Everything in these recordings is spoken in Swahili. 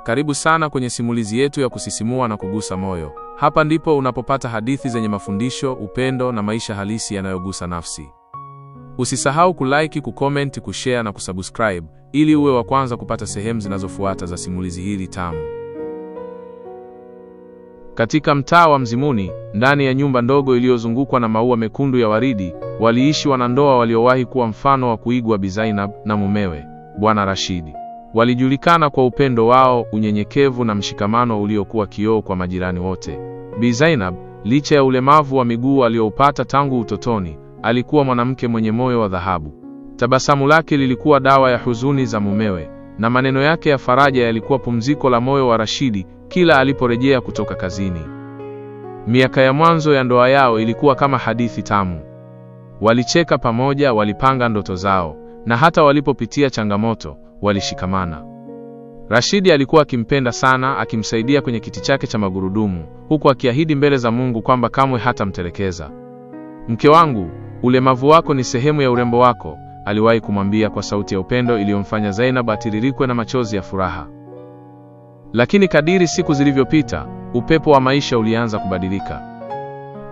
Karibu sana kwenye simulizi yetu ya kusisimua na kugusa moyo. Hapa ndipo unapopata hadithi zenye mafundisho, upendo na maisha halisi yanayogusa nafsi. Usisahau kulike, kucomment, kushare na kusubscribe ili uwe wa kwanza kupata sehemu zinazofuata za simulizi hili tamu. Katika mtaa wa Mzimuni, ndani ya nyumba ndogo iliyozungukwa na maua mekundu ya waridi, waliishi wanandoa waliowahi kuwa mfano wa kuigwa, Bi Zainab na mumewe, Bwana Rashidi. Walijulikana kwa upendo wao, unyenyekevu na mshikamano uliokuwa kioo kwa majirani wote. Bi Zainab, licha ya ulemavu wa miguu alioupata tangu utotoni, alikuwa mwanamke mwenye moyo wa dhahabu. Tabasamu lake lilikuwa dawa ya huzuni za mumewe, na maneno yake ya faraja yalikuwa pumziko la moyo wa Rashidi kila aliporejea kutoka kazini. Miaka ya mwanzo ya ndoa yao ilikuwa kama hadithi tamu. Walicheka pamoja, walipanga ndoto zao, na hata walipopitia changamoto, walishikamana. Rashidi alikuwa akimpenda sana, akimsaidia kwenye kiti chake cha magurudumu, huku akiahidi mbele za Mungu kwamba kamwe hatamtelekeza. "Mke wangu, ulemavu wako ni sehemu ya urembo wako," aliwahi kumwambia kwa sauti ya upendo iliyomfanya Zainab atiririkwe na machozi ya furaha. Lakini kadiri siku zilivyopita, upepo wa maisha ulianza kubadilika.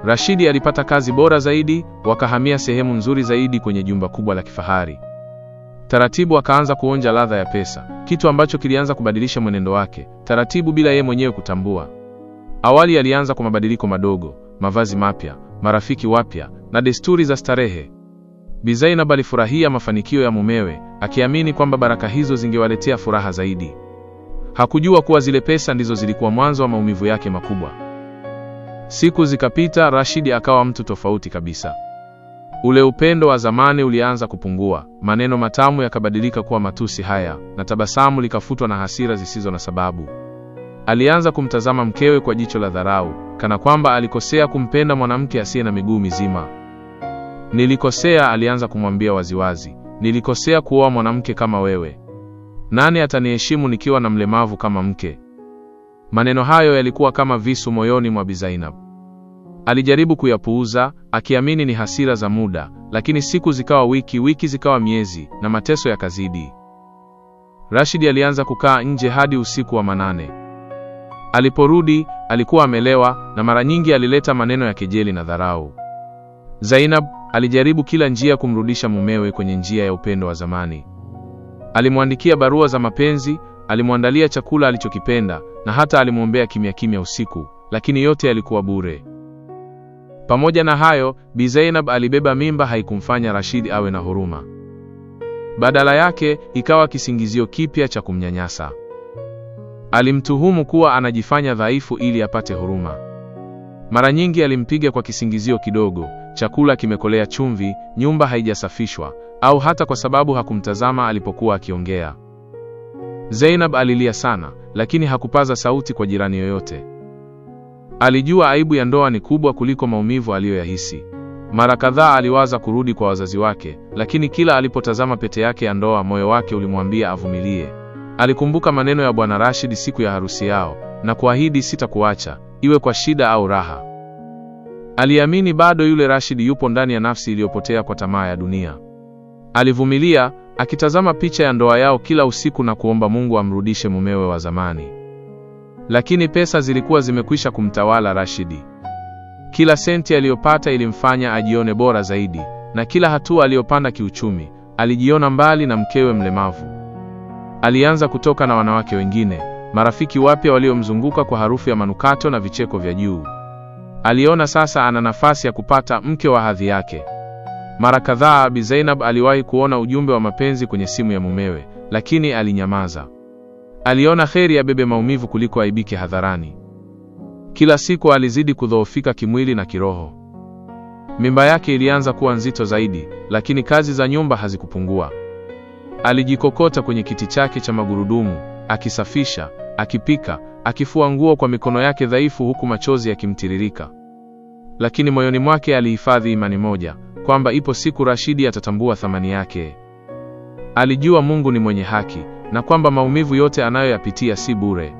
Rashidi alipata kazi bora zaidi, wakahamia sehemu nzuri zaidi kwenye jumba kubwa la kifahari. Taratibu akaanza kuonja ladha ya pesa, kitu ambacho kilianza kubadilisha mwenendo wake, taratibu bila yeye mwenyewe kutambua. Awali alianza kwa mabadiliko madogo, mavazi mapya, marafiki wapya na desturi za starehe. Bi Zainab alifurahia mafanikio ya mumewe, akiamini kwamba baraka hizo zingewaletea furaha zaidi. Hakujua kuwa zile pesa ndizo zilikuwa mwanzo wa maumivu yake makubwa. Siku zikapita, Rashidi akawa mtu tofauti kabisa. Ule upendo wa zamani ulianza kupungua, maneno matamu yakabadilika kuwa matusi haya, na tabasamu likafutwa na hasira zisizo na sababu. Alianza kumtazama mkewe kwa jicho la dharau, kana kwamba alikosea kumpenda mwanamke asiye na miguu mizima. "Nilikosea," alianza kumwambia waziwazi. "Nilikosea kuoa mwanamke kama wewe. Nani ataniheshimu nikiwa na mlemavu kama mke?" Maneno hayo yalikuwa kama visu moyoni mwa Bi Zainab. Alijaribu kuyapuuza, akiamini ni hasira za muda, lakini siku zikawa wiki zikawa miezi, na mateso yakazidi. Rashidi alianza kukaa nje hadi usiku wa manane. Aliporudi, alikuwa amelewa, na mara nyingi alileta maneno ya kejeli na dharau. Zainab alijaribu kila njia kumrudisha mumewe kwenye njia ya upendo wa zamani. Alimwandikia barua za mapenzi, alimwandalia chakula alichokipenda, na hata alimwombea kimya kimya usiku, lakini yote yalikuwa bure. Pamoja na hayo, Bi Zainab alibeba mimba. Haikumfanya Rashidi awe na huruma. Badala yake, ikawa kisingizio kipya cha kumnyanyasa. Alimtuhumu kuwa anajifanya dhaifu ili apate huruma. Mara nyingi alimpiga kwa kisingizio kidogo, chakula kimekolea chumvi, nyumba haijasafishwa, au hata kwa sababu hakumtazama alipokuwa akiongea. Zainab alilia sana, lakini hakupaza sauti kwa jirani yoyote. Alijua aibu ya ndoa ni kubwa kuliko maumivu aliyoyahisi. Mara kadhaa aliwaza kurudi kwa wazazi wake, lakini kila alipotazama pete yake ya ndoa, moyo wake ulimwambia avumilie. Alikumbuka maneno ya Bwana Rashid siku ya harusi yao, na kuahidi sitakuacha, iwe kwa shida au raha. Aliamini bado yule Rashid yupo ndani ya nafsi iliyopotea kwa tamaa ya dunia. Alivumilia, akitazama picha ya ndoa yao kila usiku na kuomba Mungu amrudishe mumewe wa zamani. Lakini pesa zilikuwa zimekwisha kumtawala Rashidi. Kila senti aliyopata ilimfanya ajione bora zaidi, na kila hatua aliyopanda kiuchumi, alijiona mbali na mkewe mlemavu. Alianza kutoka na wanawake wengine, marafiki wapya waliomzunguka kwa harufu ya manukato na vicheko vya juu. Aliona sasa ana nafasi ya kupata mke wa hadhi yake. Mara kadhaa Bi Zainab aliwahi kuona ujumbe wa mapenzi kwenye simu ya mumewe, lakini alinyamaza. Aliona kheri ya bebe maumivu kuliko aibike hadharani. Kila siku alizidi kudhoofika kimwili na kiroho. Mimba yake ilianza kuwa nzito zaidi, lakini kazi za nyumba hazikupungua. Alijikokota kwenye kiti chake cha magurudumu, akisafisha, akipika, akifua nguo kwa mikono yake dhaifu, huku machozi yakimtiririka. Lakini moyoni mwake alihifadhi imani moja, kwamba ipo siku Rashidi atatambua thamani yake. Alijua Mungu ni mwenye haki, na kwamba maumivu yote anayoyapitia si bure.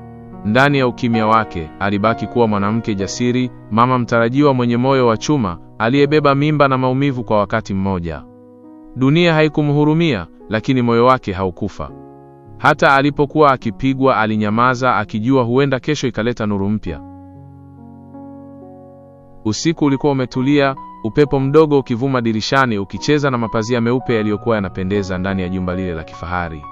Ndani ya ukimya wake, alibaki kuwa mwanamke jasiri, mama mtarajiwa mwenye moyo wa chuma, aliyebeba mimba na maumivu kwa wakati mmoja. Dunia haikumhurumia, lakini moyo wake haukufa. Hata alipokuwa akipigwa alinyamaza, akijua huenda kesho ikaleta nuru mpya. Usiku ulikuwa umetulia, upepo mdogo ukivuma dirishani ukicheza na mapazia meupe yaliyokuwa yanapendeza ndani ya jumba lile la kifahari.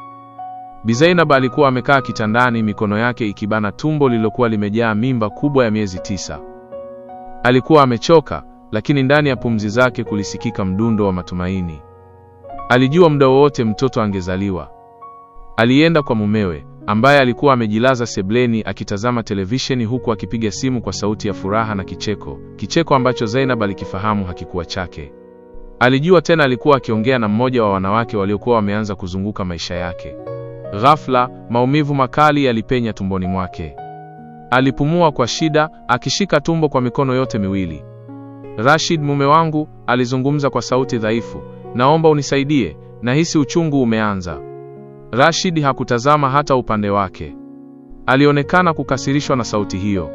Bi Zainab alikuwa amekaa kitandani, mikono yake ikibana tumbo lililokuwa limejaa mimba kubwa ya miezi 9. Alikuwa amechoka, lakini ndani ya pumzi zake kulisikika mdundo wa matumaini. Alijua muda wowote mtoto angezaliwa. Alienda kwa mumewe, ambaye alikuwa amejilaza sebleni akitazama televisheni huku akipiga simu kwa sauti ya furaha na kicheko ambacho Zainab alikifahamu hakikuwa chake. Alijua tena alikuwa akiongea na mmoja wa wanawake waliokuwa wameanza kuzunguka maisha yake. Ghafla, maumivu makali yalipenya tumboni mwake. Alipumua kwa shida, akishika tumbo kwa mikono yote miwili. "Rashid, mume wangu," alizungumza kwa sauti dhaifu, "naomba unisaidie, nahisi uchungu umeanza." Rashid hakutazama hata upande wake. Alionekana kukasirishwa na sauti hiyo.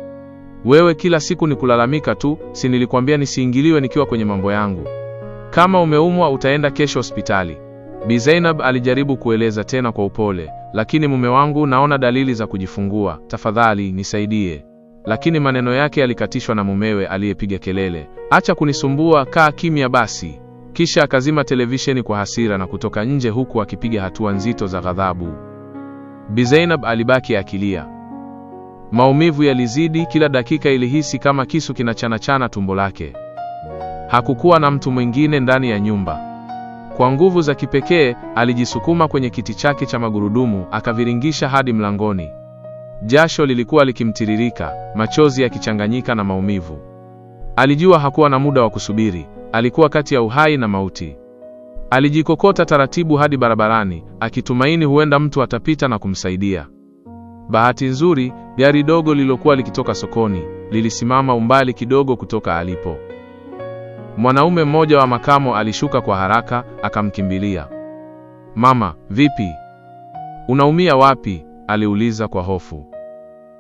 "Wewe kila siku ni kulalamika tu, si nilikwambia nisiingiliwe nikiwa kwenye mambo yangu? Kama umeumwa utaenda kesho hospitali." Bi Zainab alijaribu kueleza tena kwa upole, "Lakini mume wangu, naona dalili za kujifungua, tafadhali nisaidie." Lakini maneno yake yalikatishwa na mumewe aliyepiga kelele, "Acha kunisumbua, kaa kimya basi." Kisha akazima televisheni kwa hasira na kutoka nje huku akipiga hatua nzito za ghadhabu. Bi Zainab alibaki akilia. Maumivu yalizidi, kila dakika ilihisi kama kisu kinachanachana tumbo lake. Hakukuwa na mtu mwingine ndani ya nyumba. Kwa nguvu za kipekee, alijisukuma kwenye kiti chake cha magurudumu, akaviringisha hadi mlangoni. Jasho lilikuwa likimtiririka, machozi yakichanganyika na maumivu. Alijua hakuwa na muda wa kusubiri, alikuwa kati ya uhai na mauti. Alijikokota taratibu hadi barabarani, akitumaini huenda mtu atapita na kumsaidia. Bahati nzuri, gari dogo lilokuwa likitoka sokoni lilisimama umbali kidogo kutoka alipo. Mwanaume mmoja wa makamo alishuka kwa haraka, akamkimbilia. "Mama, vipi? Unaumia wapi?" aliuliza kwa hofu.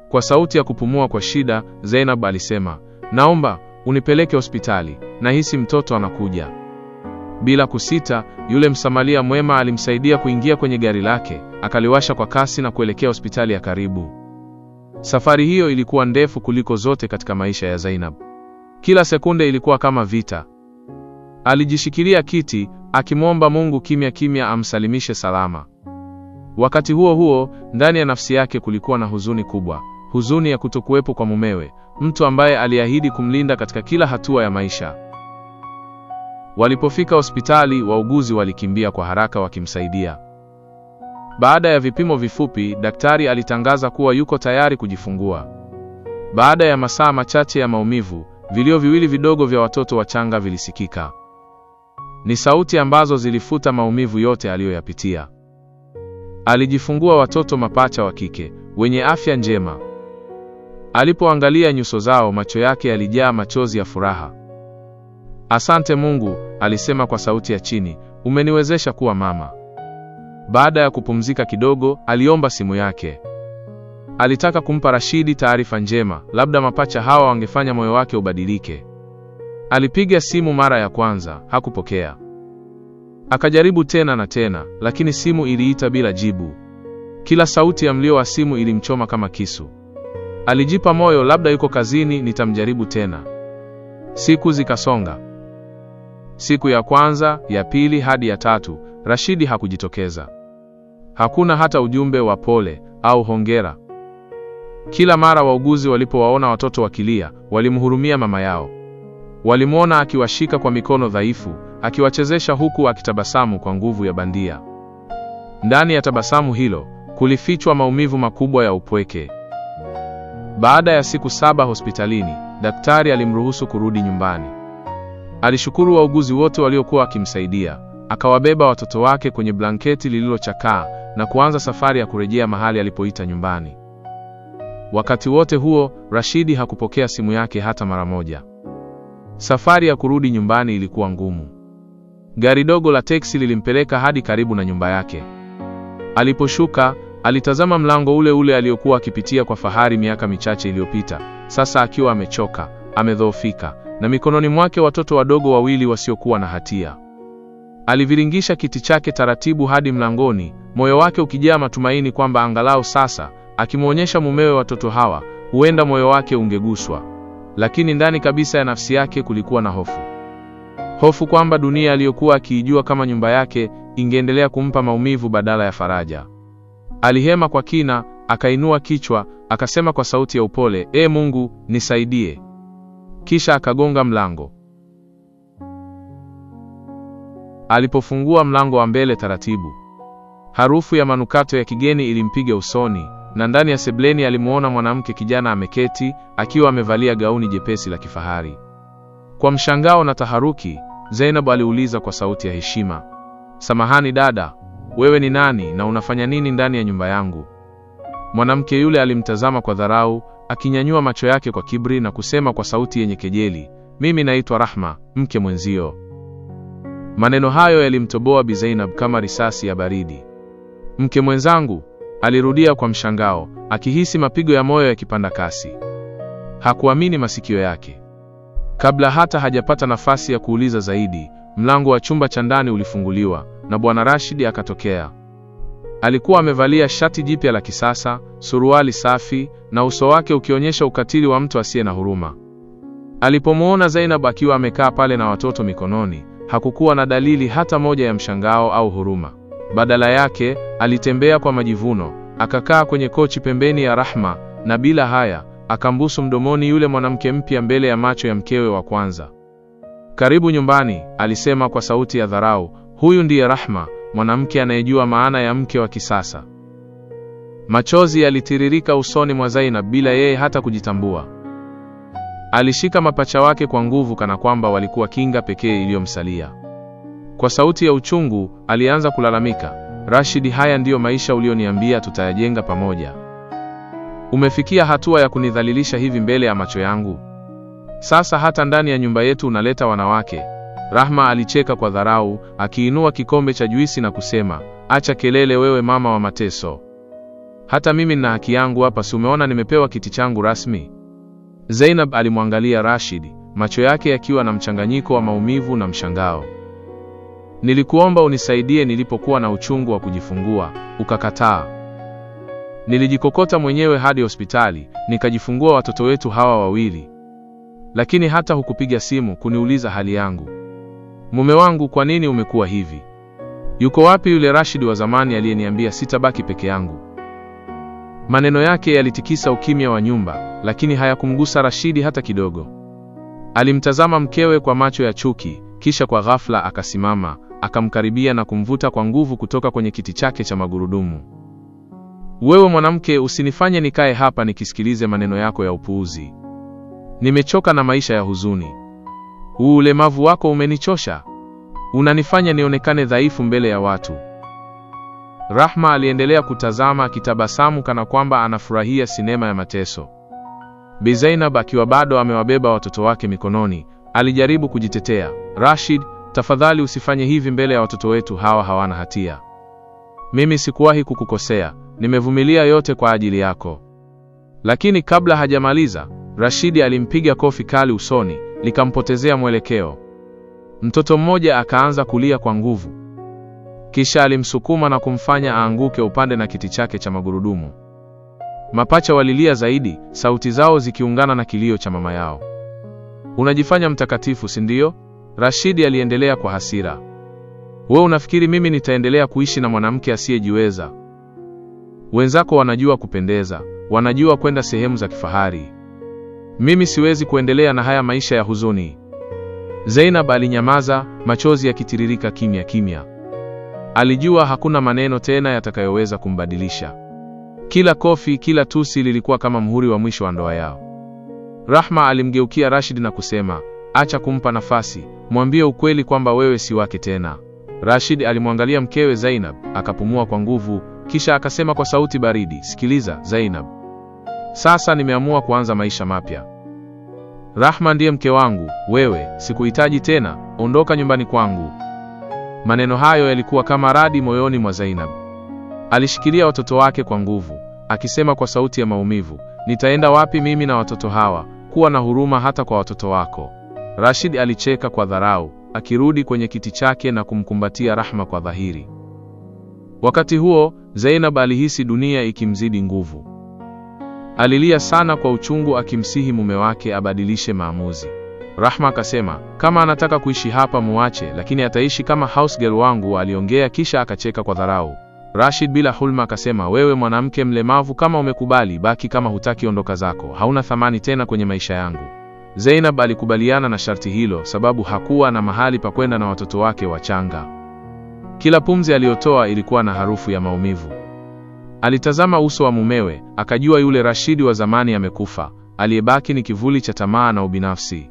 Kwa sauti ya kupumua kwa shida, Zainab alisema, "Naomba unipeleke hospitali, nahisi mtoto anakuja." Bila kusita, yule msamaria mwema alimsaidia kuingia kwenye gari lake, akaliwasha kwa kasi na kuelekea hospitali ya karibu. Safari hiyo ilikuwa ndefu kuliko zote katika maisha ya Zainab. Kila sekunde ilikuwa kama vita. Alijishikilia kiti, akimwomba Mungu kimya kimya amsalimishe salama. Wakati huo huo, ndani ya nafsi yake kulikuwa na huzuni kubwa, huzuni ya kutokuwepo kwa mumewe, mtu ambaye aliahidi kumlinda katika kila hatua ya maisha. Walipofika hospitali, wauguzi walikimbia kwa haraka wakimsaidia. Baada ya vipimo vifupi, daktari alitangaza kuwa yuko tayari kujifungua. Baada ya masaa machache ya maumivu, vilio viwili vidogo vya watoto wachanga vilisikika. Ni sauti ambazo zilifuta maumivu yote aliyoyapitia. Alijifungua watoto mapacha wa kike, wenye afya njema. Alipoangalia nyuso zao, macho yake yalijaa machozi ya furaha. "Asante Mungu," alisema kwa sauti ya chini, "umeniwezesha kuwa mama." Baada ya kupumzika kidogo, aliomba simu yake. Alitaka kumpa Rashidi taarifa njema, labda mapacha hawa wangefanya moyo wake ubadilike. Alipiga simu mara ya kwanza, hakupokea. Akajaribu tena na tena, lakini simu iliita bila jibu. Kila sauti ya mlio wa simu ilimchoma kama kisu. Alijipa moyo, labda yuko kazini, nitamjaribu tena. Siku zikasonga. Siku ya kwanza, ya pili hadi ya tatu, Rashidi hakujitokeza. Hakuna hata ujumbe wa pole au hongera. Kila mara wauguzi walipowaona watoto wakilia, walimhurumia mama yao. Walimuona akiwashika kwa mikono dhaifu, akiwachezesha huku akitabasamu kwa nguvu ya bandia. Ndani ya tabasamu hilo, kulifichwa maumivu makubwa ya upweke. Baada ya siku 7 hospitalini, daktari alimruhusu kurudi nyumbani. Alishukuru wauguzi wote waliokuwa wakimsaidia, akawabeba watoto wake kwenye blanketi lililochakaa na kuanza safari ya kurejea mahali alipoita nyumbani. Wakati wote huo, Rashidi hakupokea simu yake hata mara moja. Safari ya kurudi nyumbani ilikuwa ngumu. Gari dogo la teksi lilimpeleka hadi karibu na nyumba yake. Aliposhuka, alitazama mlango ule ule aliokuwa akipitia kwa fahari miaka michache iliyopita, sasa akiwa amechoka, amedhoofika, na mikononi mwake watoto wadogo wawili wasiokuwa na hatia. Aliviringisha kiti chake taratibu hadi mlangoni, moyo wake ukijaa matumaini kwamba angalau sasa, akimwonyesha mumewe watoto hawa, huenda moyo wake ungeguswa. Lakini ndani kabisa ya nafsi yake kulikuwa na hofu. Hofu kwamba dunia aliyokuwa akiijua kama nyumba yake ingeendelea kumpa maumivu badala ya faraja. Alihema kwa kina, akainua kichwa, akasema kwa sauti ya upole, "Ee Mungu, nisaidie." Kisha akagonga mlango. Alipofungua mlango wa mbele taratibu, harufu ya manukato ya kigeni ilimpiga usoni, na ndani ya sebleni alimuona mwanamke kijana ameketi, akiwa amevalia gauni jepesi la kifahari. Kwa mshangao na taharuki, Zainab aliuliza kwa sauti ya heshima, "Samahani dada, wewe ni nani na unafanya nini ndani ya nyumba yangu?" Mwanamke yule alimtazama kwa dharau, akinyanyua macho yake kwa kiburi na kusema kwa sauti yenye kejeli, "Mimi naitwa Rahma, mke mwenzio." Maneno hayo yalimtoboa Bi Zainab kama risasi ya baridi. "Mke mwenzangu?" alirudia kwa mshangao, akihisi mapigo ya moyo yakipanda kasi. Hakuamini masikio yake. Kabla hata hajapata nafasi ya kuuliza zaidi, mlango wa chumba cha ndani ulifunguliwa na Bwana Rashid akatokea. Alikuwa amevalia shati jipya la kisasa, suruali safi, na uso wake ukionyesha ukatili wa mtu asiye na huruma. Alipomuona Zainab akiwa amekaa pale na watoto mikononi, hakukuwa na dalili hata moja ya mshangao au huruma. Badala yake, alitembea kwa majivuno, akakaa kwenye kochi pembeni ya Rahma, na bila haya, akambusu mdomoni yule mwanamke mpya mbele ya macho ya mkewe wa kwanza. "Karibu nyumbani," alisema kwa sauti ya dharau. "Huyu ndiye Rahma, mwanamke anayejua maana ya mke wa kisasa." Machozi yalitiririka usoni mwa Zainab bila yeye hata kujitambua. Alishika mapacha wake kwa nguvu kana kwamba walikuwa kinga pekee iliyomsalia. Kwa sauti ya uchungu, alianza kulalamika, "Rashid, haya ndiyo maisha ulioniambia tutayajenga pamoja. Umefikia hatua ya kunidhalilisha hivi mbele ya macho yangu. Sasa hata ndani ya nyumba yetu unaleta wanawake." Rahma alicheka kwa dharau, akiinua kikombe cha juisi na kusema, "Acha kelele wewe mama wa mateso. Hata mimi nina haki yangu hapa, si umeona nimepewa kiti changu rasmi?" Zainab alimwangalia Rashid, macho yake yakiwa na mchanganyiko wa maumivu na mshangao. "Nilikuomba unisaidie nilipokuwa na uchungu wa kujifungua, ukakataa. Nilijikokota mwenyewe hadi hospitali, nikajifungua watoto wetu hawa wawili. Lakini hata hukupiga simu kuniuliza hali yangu. Mume wangu, kwa nini umekuwa hivi? Yuko wapi yule Rashid wa zamani aliyeniambia sitabaki peke yangu?" Maneno yake yalitikisa ukimya wa nyumba, lakini hayakumgusa Rashidi hata kidogo. Alimtazama mkewe kwa macho ya chuki, kisha kwa ghafla akasimama, akamkaribia na kumvuta kwa nguvu kutoka kwenye kiti chake cha magurudumu. "Wewe mwanamke, usinifanye nikae hapa nikisikilize maneno yako ya upuuzi. Nimechoka na maisha ya huzuni. Ulemavu wako umenichosha. Unanifanya nionekane dhaifu mbele ya watu." Rahma aliendelea kutazama, akitabasamu kana kwamba anafurahia sinema ya mateso. Bi Zainab akiwa bado amewabeba watoto wake mikononi, alijaribu kujitetea, "Rashid, tafadhali usifanye hivi mbele ya watoto wetu, hawa hawana hatia. Mimi sikuwahi kukukosea, nimevumilia yote kwa ajili yako." Lakini kabla hajamaliza, Rashidi alimpiga kofi kali usoni, likampotezea mwelekeo. Mtoto mmoja akaanza kulia kwa nguvu. Kisha alimsukuma na kumfanya aanguke upande na kiti chake cha magurudumu. Mapacha walilia zaidi, sauti zao zikiungana na kilio cha mama yao. "Unajifanya mtakatifu, si ndio?" Rashidi aliendelea kwa hasira. "Wewe unafikiri mimi nitaendelea kuishi na mwanamke asiyejiweza? Wenzako wanajua kupendeza, wanajua kwenda sehemu za kifahari. Mimi siwezi kuendelea na haya maisha ya huzuni." Zainab alinyamaza, machozi yakitiririka kimya kimya. Alijua hakuna maneno tena yatakayoweza kumbadilisha. Kila kofi, kila tusi lilikuwa kama muhuri wa mwisho wa ndoa yao. Rahma alimgeukia Rashid na kusema, "Acha kumpa nafasi, mwambie ukweli kwamba wewe si wake tena." Rashid alimwangalia mkewe Zainab, akapumua kwa nguvu, kisha akasema kwa sauti baridi, "Sikiliza Zainab. Sasa nimeamua kuanza maisha mapya. Rahma ndiye mke wangu, wewe sikuhitaji tena, ondoka nyumbani kwangu." Maneno hayo yalikuwa kama radi moyoni mwa Zainab. Alishikilia watoto wake kwa nguvu, akisema kwa sauti ya maumivu, "Nitaenda wapi mimi na watoto hawa? Kuwa na huruma hata kwa watoto wako." Rashid alicheka kwa dharau, akirudi kwenye kiti chake na kumkumbatia Rahma kwa dhahiri. Wakati huo, Zainab alihisi dunia ikimzidi nguvu. Alilia sana kwa uchungu akimsihi mume wake abadilishe maamuzi. Rahma akasema, kama anataka kuishi hapa muache, lakini ataishi kama house girl wangu, aliongea kisha akacheka kwa dharau. Rashid bila hulma akasema, wewe mwanamke mlemavu, kama umekubali baki, kama hutaki ondoka zako, hauna thamani tena kwenye maisha yangu. Zainab alikubaliana na sharti hilo sababu hakuwa na mahali pa kwenda na watoto wake wachanga. Kila pumzi aliyotoa ilikuwa na harufu ya maumivu. Alitazama uso wa mumewe, akajua yule Rashidi wa zamani amekufa, aliyebaki ni kivuli cha tamaa na ubinafsi.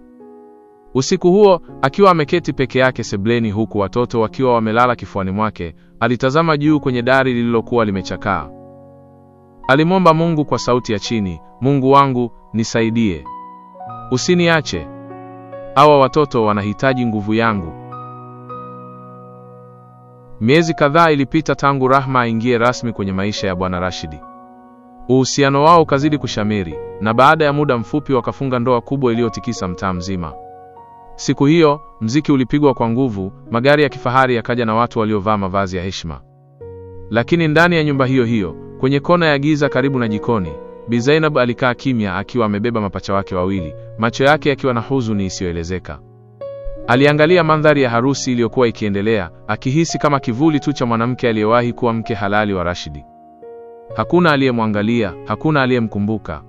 Usiku huo, akiwa ameketi peke yake sebleni huku watoto wakiwa wamelala kifuani mwake, alitazama juu kwenye dari lililokuwa limechakaa. Alimwomba Mungu kwa sauti ya chini, Mungu wangu, nisaidie. Usiniache. Hawa watoto wanahitaji nguvu yangu. Miezi kadhaa ilipita tangu Rahma aingie rasmi kwenye maisha ya Bwana Rashidi. Uhusiano wao ukazidi kushamiri, na baada ya muda mfupi wakafunga ndoa kubwa iliyotikisa mtaa mzima. Siku hiyo, mziki ulipigwa kwa nguvu, magari ya kifahari yakaja na watu waliovaa mavazi ya heshima. Lakini ndani ya nyumba hiyo hiyo, kwenye kona ya giza karibu na jikoni, Bi Zainab alikaa kimya akiwa amebeba mapacha wake wawili, macho yake yakiwa na huzuni isiyoelezeka. Aliangalia mandhari ya harusi iliyokuwa ikiendelea, akihisi kama kivuli tu cha mwanamke aliyewahi kuwa mke halali wa Rashidi. Hakuna aliyemwangalia, hakuna aliyemkumbuka.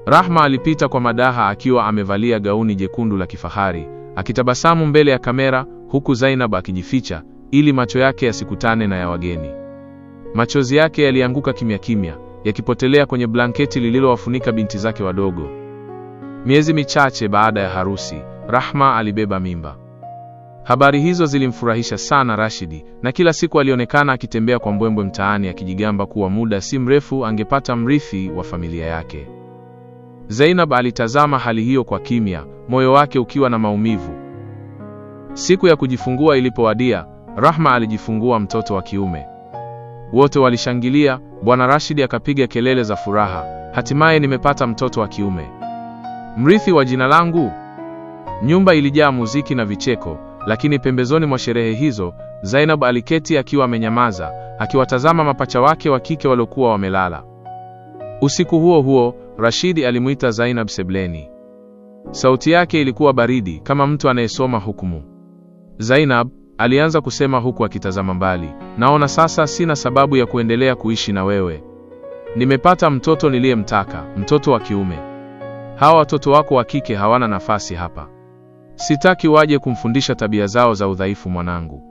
Rahma alipita kwa madaha akiwa amevalia gauni jekundu la kifahari, akitabasamu mbele ya kamera, huku Zainab akijificha ili macho yake yasikutane na ya wageni. Machozi yake yalianguka kimya kimya, yakipotelea kwenye blanketi lililowafunika binti zake wadogo. Miezi michache baada ya harusi, Rahma alibeba mimba. Habari hizo zilimfurahisha sana Rashidi, na kila siku alionekana akitembea kwa mbwembwe mtaani akijigamba kuwa muda si mrefu angepata mrithi wa familia yake. Zainab alitazama hali hiyo kwa kimya, moyo wake ukiwa na maumivu. Siku ya kujifungua ilipowadia, Rahma alijifungua mtoto wa kiume. Wote walishangilia, Bwana Rashidi akapiga kelele za furaha, hatimaye nimepata mtoto wa kiume. Mrithi wa jina langu. Nyumba ilijaa muziki na vicheko, lakini pembezoni mwa sherehe hizo, Zainab aliketi akiwa amenyamaza, akiwatazama mapacha wake wa kike waliokuwa wamelala. Usiku huo huo, Rashidi alimuita Zainab sebleni. Sauti yake ilikuwa baridi kama mtu anayesoma hukumu. Zainab, alianza kusema huku akitazama mbali, naona sasa sina sababu ya kuendelea kuishi na wewe. Nimepata mtoto niliyemtaka, mtoto wa kiume. Hawa watoto wako wa kike hawana nafasi hapa. Sitaki waje kumfundisha tabia zao za udhaifu mwanangu.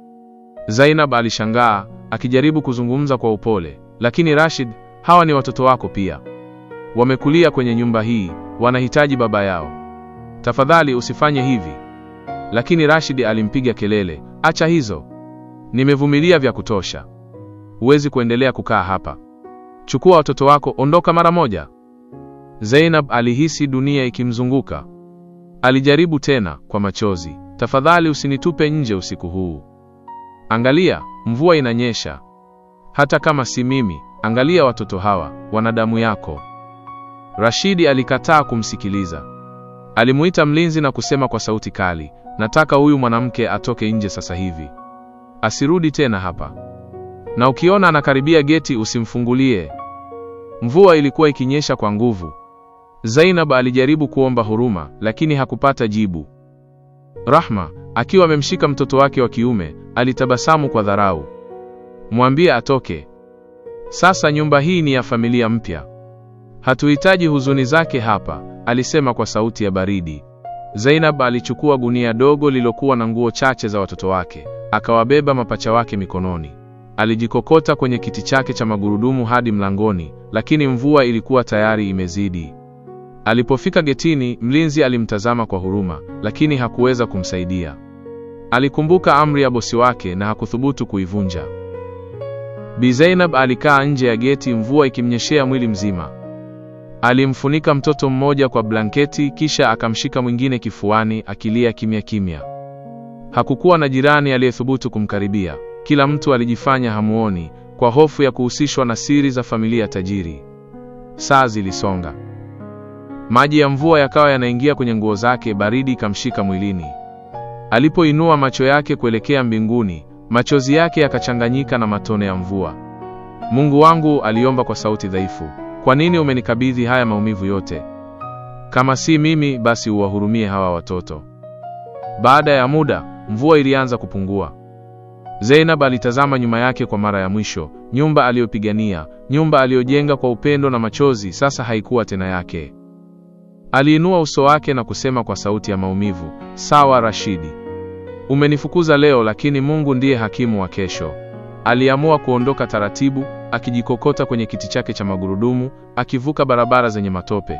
Zainab alishangaa, akijaribu kuzungumza kwa upole, lakini Rashid, hawa ni watoto wako pia. Wamekulia kwenye nyumba hii, wanahitaji baba yao. Tafadhali usifanye hivi. Lakini Rashid alimpiga kelele, acha hizo. Nimevumilia vya kutosha. Huwezi kuendelea kukaa hapa. Chukua watoto wako, ondoka mara moja. Zainab alihisi dunia ikimzunguka. Alijaribu tena kwa machozi, tafadhali usinitupe nje usiku huu. Angalia, mvua inanyesha. Hata kama si mimi, angalia watoto hawa, wana damu yako. Rashidi alikataa kumsikiliza. Alimuita mlinzi na kusema kwa sauti kali, nataka huyu mwanamke atoke nje sasa hivi. Asirudi tena hapa. Na ukiona anakaribia geti usimfungulie. Mvua ilikuwa ikinyesha kwa nguvu. Zainab alijaribu kuomba huruma, lakini hakupata jibu. Rahma, akiwa amemshika mtoto wake wa kiume, alitabasamu kwa dharau. Mwambie atoke. Sasa nyumba hii ni ya familia mpya. Hatuhitaji huzuni zake hapa, alisema kwa sauti ya baridi. Zainab alichukua gunia dogo lilokuwa na nguo chache za watoto wake, akawabeba mapacha wake mikononi. Alijikokota kwenye kiti chake cha magurudumu hadi mlangoni, lakini mvua ilikuwa tayari imezidi. Alipofika getini, mlinzi alimtazama kwa huruma, lakini hakuweza kumsaidia. Alikumbuka amri ya bosi wake na hakuthubutu kuivunja. Bi Zainab alikaa nje ya geti, mvua ikimnyeshea mwili mzima. Alimfunika mtoto mmoja kwa blanketi, kisha akamshika mwingine kifuani, akilia kimya kimya. Hakukuwa na jirani aliyethubutu kumkaribia. Kila mtu alijifanya hamuoni, kwa hofu ya kuhusishwa na siri za familia tajiri. Saa zilisonga. Maji ya mvua yakawa yanaingia kwenye nguo zake, baridi ikamshika mwilini. Alipoinua macho yake kuelekea mbinguni, Machozi yake yakachanganyika na matone ya mvua. Mungu wangu, aliomba kwa sauti dhaifu, kwa nini umenikabidhi haya maumivu yote? Kama si mimi, basi uwahurumie hawa watoto. Baada ya muda, mvua ilianza kupungua. Zainab alitazama nyuma yake kwa mara ya mwisho. Nyumba aliyopigania, nyumba aliyojenga kwa upendo na machozi, sasa haikuwa tena yake. Aliinua uso wake na kusema kwa sauti ya maumivu, sawa Rashidi. Umenifukuza leo, lakini Mungu ndiye hakimu wa kesho. Aliamua kuondoka taratibu, akijikokota kwenye kiti chake cha magurudumu, akivuka barabara zenye matope.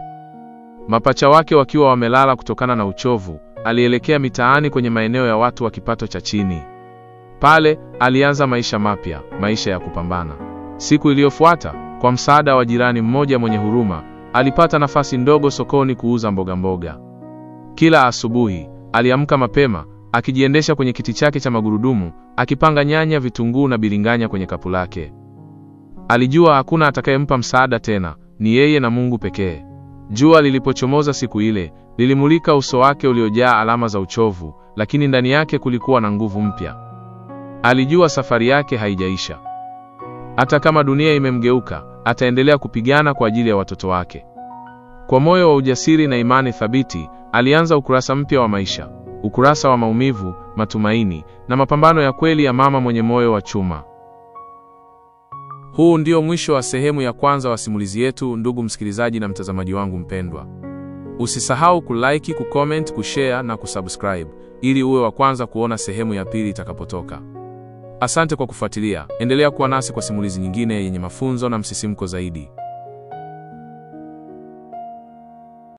Mapacha wake wakiwa wamelala kutokana na uchovu, alielekea mitaani kwenye maeneo ya watu wa kipato cha chini. Pale, alianza maisha mapya, maisha ya kupambana. Siku iliyofuata, kwa msaada wa jirani mmoja mwenye huruma, alipata nafasi ndogo sokoni kuuza mboga mboga. Kila asubuhi, aliamka mapema, akijiendesha kwenye kiti chake cha magurudumu, akipanga nyanya, vitunguu na bilinganya kwenye kapu lake. Alijua hakuna atakayempa msaada tena, ni yeye na Mungu pekee. Jua lilipochomoza siku ile, lilimulika uso wake uliojaa alama za uchovu, lakini ndani yake kulikuwa na nguvu mpya. Alijua safari yake haijaisha. Hata kama dunia imemgeuka, ataendelea kupigana kwa ajili ya watoto wake. Kwa moyo wa ujasiri na imani thabiti, alianza ukurasa mpya wa maisha, ukurasa wa maumivu, matumaini na mapambano ya kweli ya mama mwenye moyo wa chuma. Huu ndio mwisho wa sehemu ya kwanza wa simulizi yetu, ndugu msikilizaji na mtazamaji wangu mpendwa. Usisahau kulike, kucomment, kushare na kusubscribe ili uwe wa kwanza kuona sehemu ya pili itakapotoka. Asante kwa kufuatilia. Endelea kuwa nasi kwa simulizi nyingine yenye mafunzo na msisimko zaidi.